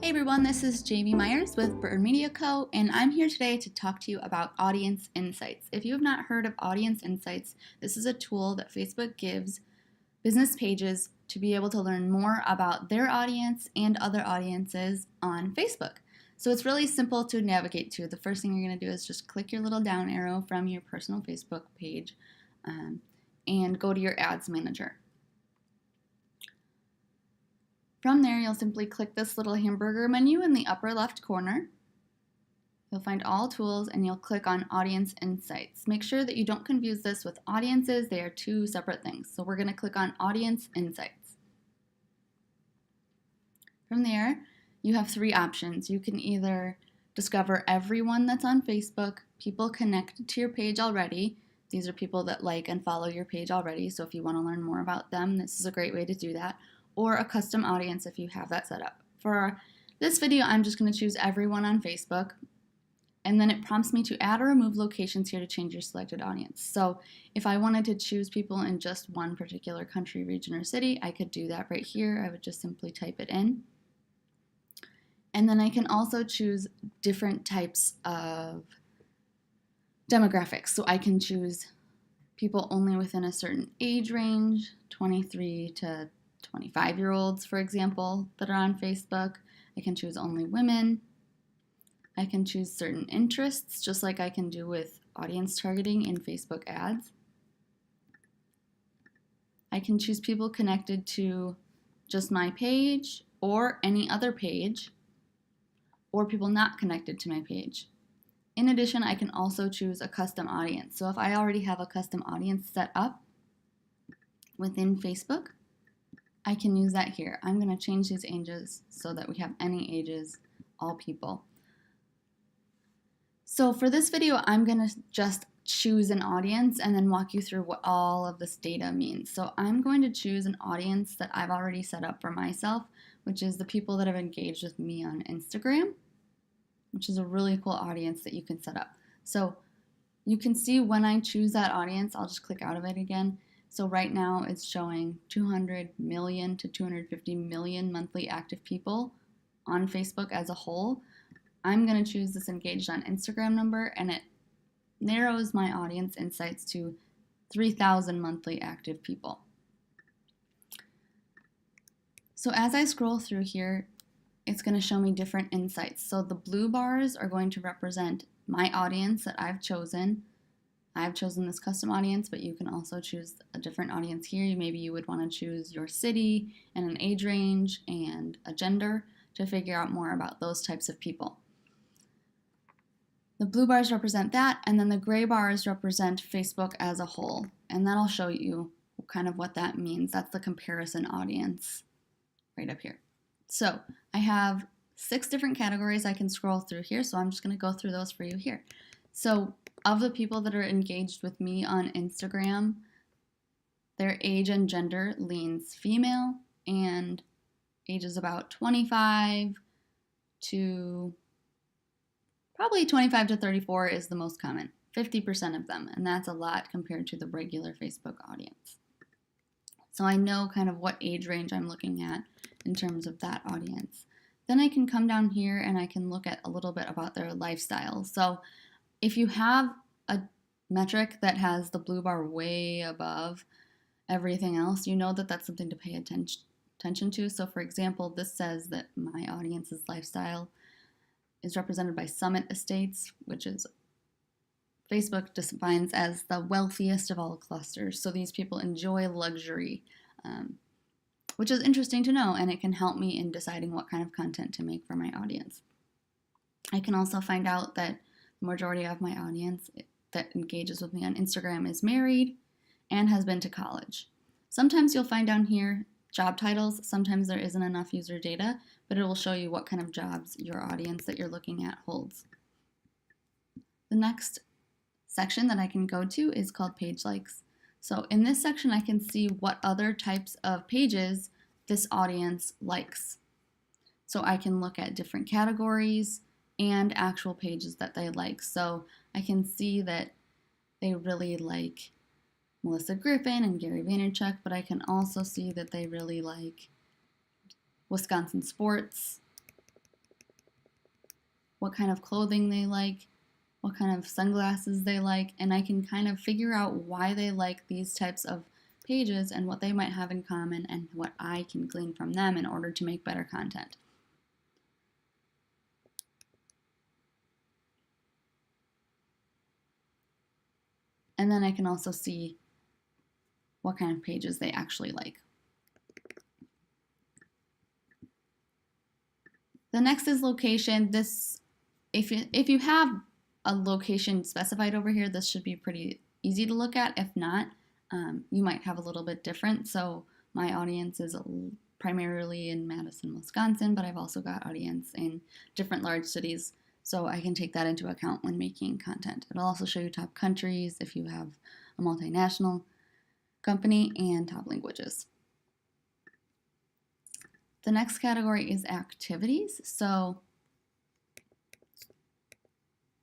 Hey everyone, this is Jamie Myers with Bird Media Co., and I'm here today to talk to you about Audience Insights. If you have not heard of Audience Insights, this is a tool that Facebook gives business pages to be able to learn more about their audience and other audiences on Facebook. So it's really simple to navigate to. The first thing you're going to do is just click your little down arrow from your personal Facebook page and go to your Ads Manager. From there, you'll simply click this little hamburger menu in the upper left corner. You'll find all tools and you'll click on Audience Insights. Make sure that you don't confuse this with audiences. They are two separate things. So we're going to click on Audience Insights. From there, you have three options. You can either discover everyone that's on Facebook, people connected to your page already. These are people that like and follow your page already. So if you want to learn more about them, this is a great way to do that. Or a custom audience if you have that set up. For this video, I'm just going to choose everyone on Facebook, and then it prompts me to add or remove locations here to change your selected audience. So if I wanted to choose people in just one particular country, region, or city, I could do that right here. I would just simply type it in. And then I can also choose different types of demographics. So I can choose people only within a certain age range, 23 to 25-year-olds, for example, that are on Facebook. I can choose only women. I can choose certain interests, just like I can do with audience targeting in Facebook ads. I can choose people connected to just my page or any other page, or people not connected to my page. In addition, I can also choose a custom audience. So if I already have a custom audience set up within Facebook, I can use that here. I'm going to change these ages so that we have any ages, all people. So for this video, I'm going to just choose an audience and then walk you through what all of this data means. So I'm going to choose an audience that I've already set up for myself, which is the people that have engaged with me on Instagram, which is a really cool audience that you can set up. So you can see when I choose that audience, I'll just click out of it again. So right now it's showing 200 million to 250 million monthly active people on Facebook as a whole. I'm going to choose this engaged on Instagram number, and it narrows my audience insights to 3,000 monthly active people. So as I scroll through here, it's going to show me different insights. So the blue bars are going to represent my audience that I've chosen. I've chosen this custom audience, but you can also choose a different audience here. Maybe you would want to choose your city and an age range and a gender to figure out more about those types of people. The blue bars represent that, and then the gray bars represent Facebook as a whole, and that'll show you kind of what that means. That's the comparison audience right up here. So I have 6 different categories I can scroll through here, so I'm just going to go through those for you here. So of the people that are engaged with me on Instagram, their age and gender leans female, and ages about 25 to probably 25 to 34 is the most common, 50% of them, and that's a lot compared to the regular Facebook audience. So I know kind of what age range I'm looking at in terms of that audience. Then I can come down here and I can look at a little bit about their lifestyle. So if you have a metric that has the blue bar way above everything else, you know that that's something to pay attention to. So for example, this says that my audience's lifestyle is represented by Summit Estates, which is Facebook defines as the wealthiest of all clusters. So these people enjoy luxury, which is interesting to know, and it can help me in deciding what kind of content to make for my audience. I can also find out that the majority of my audience that engages with me on Instagram is married and has been to college. Sometimes you'll find down here job titles. Sometimes there isn't enough user data, but it will show you what kind of jobs your audience that you're looking at holds. The next section that I can go to is called Page Likes. So in this section, I can see what other types of pages this audience likes. So I can look at different categories and actual pages that they like. So I can see that they really like Melissa Griffin and Gary Vaynerchuk, but I can also see that they really like Wisconsin sports what kind of clothing they like, what kind of sunglasses they like, and I can kind of figure out why they like these types of pages and what they might have in common and what I can glean from them in order to make better content. And then I can also see what kind of pages they actually like. The next is location. This, if you have a location specified over here, this should be pretty easy to look at. If not, you might have a little bit different. So my audience is primarily in Madison, Wisconsin, but I've also got audience in different large cities, so I can take that into account when making content. It'll also show you top countries if you have a multinational company and top languages. The next category is activities. So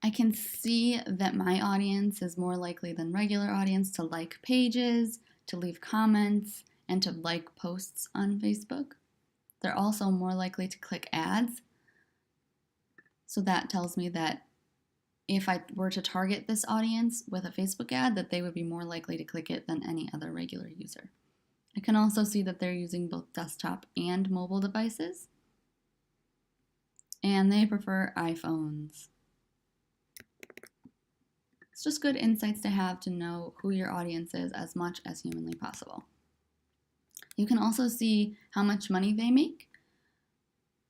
I can see that my audience is more likely than regular audience to like pages, to leave comments, and to like posts on Facebook. They're also more likely to click ads. So that tells me that if I were to target this audience with a Facebook ad, that they would be more likely to click it than any other regular user. I can also see that they're using both desktop and mobile devices, and they prefer iPhones. It's just good insights to have to know who your audience is as much as humanly possible. You can also see how much money they make.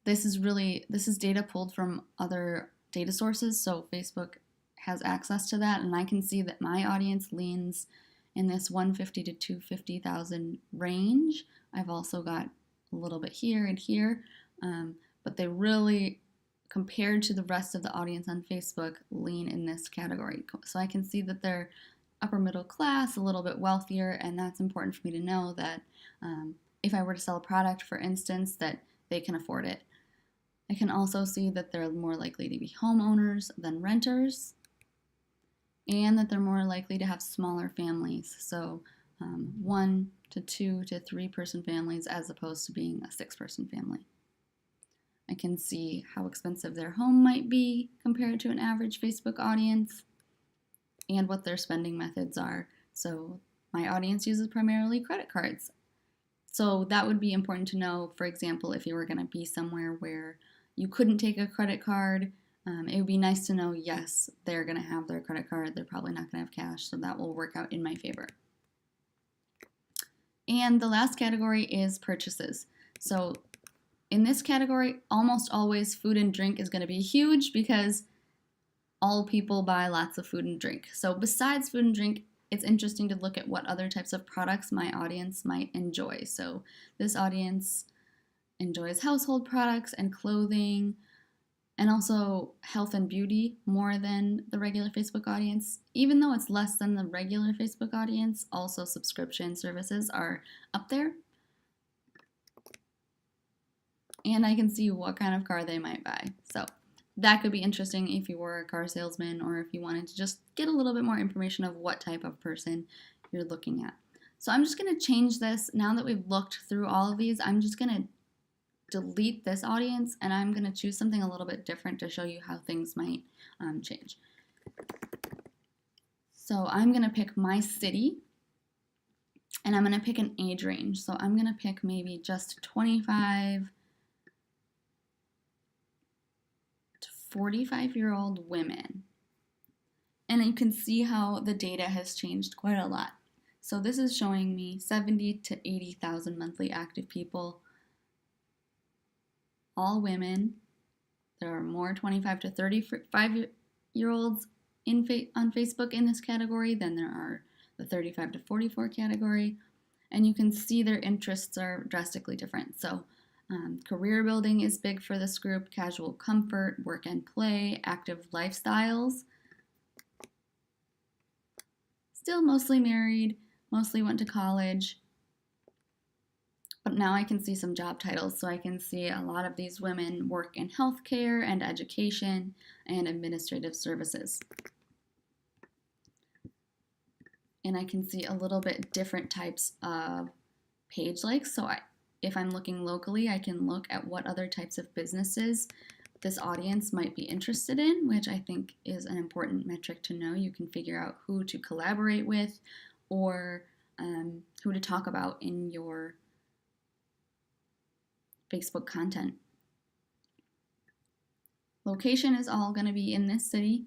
This is data pulled from other data sources, so Facebook has access to that, and I can see that my audience leans in this 150 to 250,000 range. I've also got a little bit here and here, but they really, compared to the rest of the audience on Facebook, lean in this category. So I can see that they're upper middle class, a little bit wealthier, and that's important for me to know that if I were to sell a product, for instance, that they can afford it. I can also see that they're more likely to be homeowners than renters, and that they're more likely to have smaller families, so 1 to 2 to 3 person families as opposed to being a 6-person family. I can see how expensive their home might be compared to an average Facebook audience and what their spending methods are. So my audience uses primarily credit cards. So that would be important to know, for example, if you were going to be somewhere where you couldn't take a credit card, it would be nice to know, yes, they're going to have their credit card. They're probably not going to have cash, so that will work out in my favor. And the last category is purchases. So in this category, almost always food and drink is going to be huge because all people buy lots of food and drink. So besides food and drink, it's interesting to look at what other types of products my audience might enjoy. So this audience enjoys household products and clothing, and also health and beauty more than the regular Facebook audience. Even though it's less than the regular Facebook audience, also subscription services are up there. And I can see what kind of car they might buy. So that could be interesting if you were a car salesman or if you wanted to just get a little bit more information of what type of person you're looking at. So I'm just going to change this. Now that we've looked through all of these, I'm just going to delete this audience, and I'm going to choose something a little bit different to show you how things might change. So I'm going to pick my city, and I'm going to pick an age range. So I'm going to pick maybe just 25 to 45-year-old women. And you can see how the data has changed quite a lot. So this is showing me 70 to 80,000 monthly active people, all women. There are more 25 to 35-year-olds on Facebook in this category than there are the 35 to 44 category. And you can see their interests are drastically different. So career building is big for this group, casual comfort, work and play, active lifestyles. Still mostly married, mostly went to college. But now I can see some job titles, so I can see a lot of these women work in healthcare and education and administrative services. And I can see a little bit different types of page likes. So if I'm looking locally, I can look at what other types of businesses this audience might be interested in, which I think is an important metric to know. You can figure out who to collaborate with or who to talk about in your Facebook content. Location is all going to be in this city.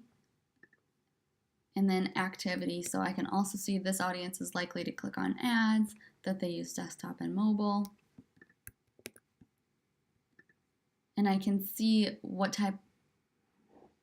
And then activity, so I can also see this audience is likely to click on ads, that they use desktop and mobile. And I can see what type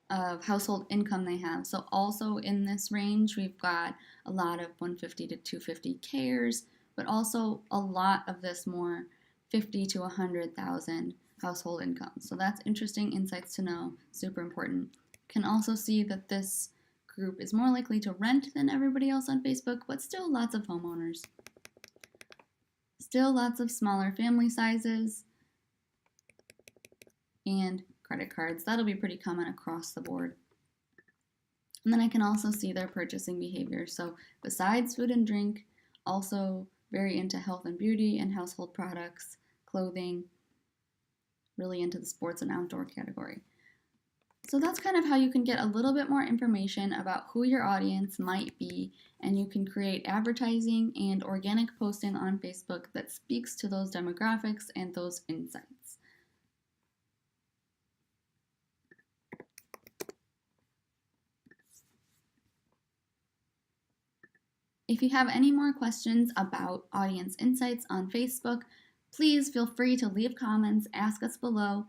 of household income they have. So also in this range, we've got a lot of 150 to 250 Kers, but also a lot of this more 50 to 100,000 household income. So that's interesting insights to know, super important. Can also see that this group is more likely to rent than everybody else on Facebook, but still lots of homeowners. Still lots of smaller family sizes and credit cards. That'll be pretty common across the board. And then I can also see their purchasing behavior. So besides food and drink, also very into health and beauty and household products, clothing, really into the sports and outdoor category. So that's kind of how you can get a little bit more information about who your audience might be, and you can create advertising and organic posting on Facebook that speaks to those demographics and those insights. If you have any more questions about audience insights on Facebook, please feel free to leave comments, ask us below.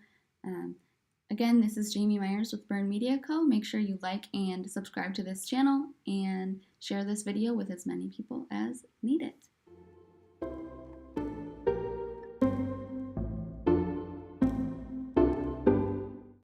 Again, this is Jamie Myers with Burn Media Co. Make sure you like and subscribe to this channel and share this video with as many people as need it.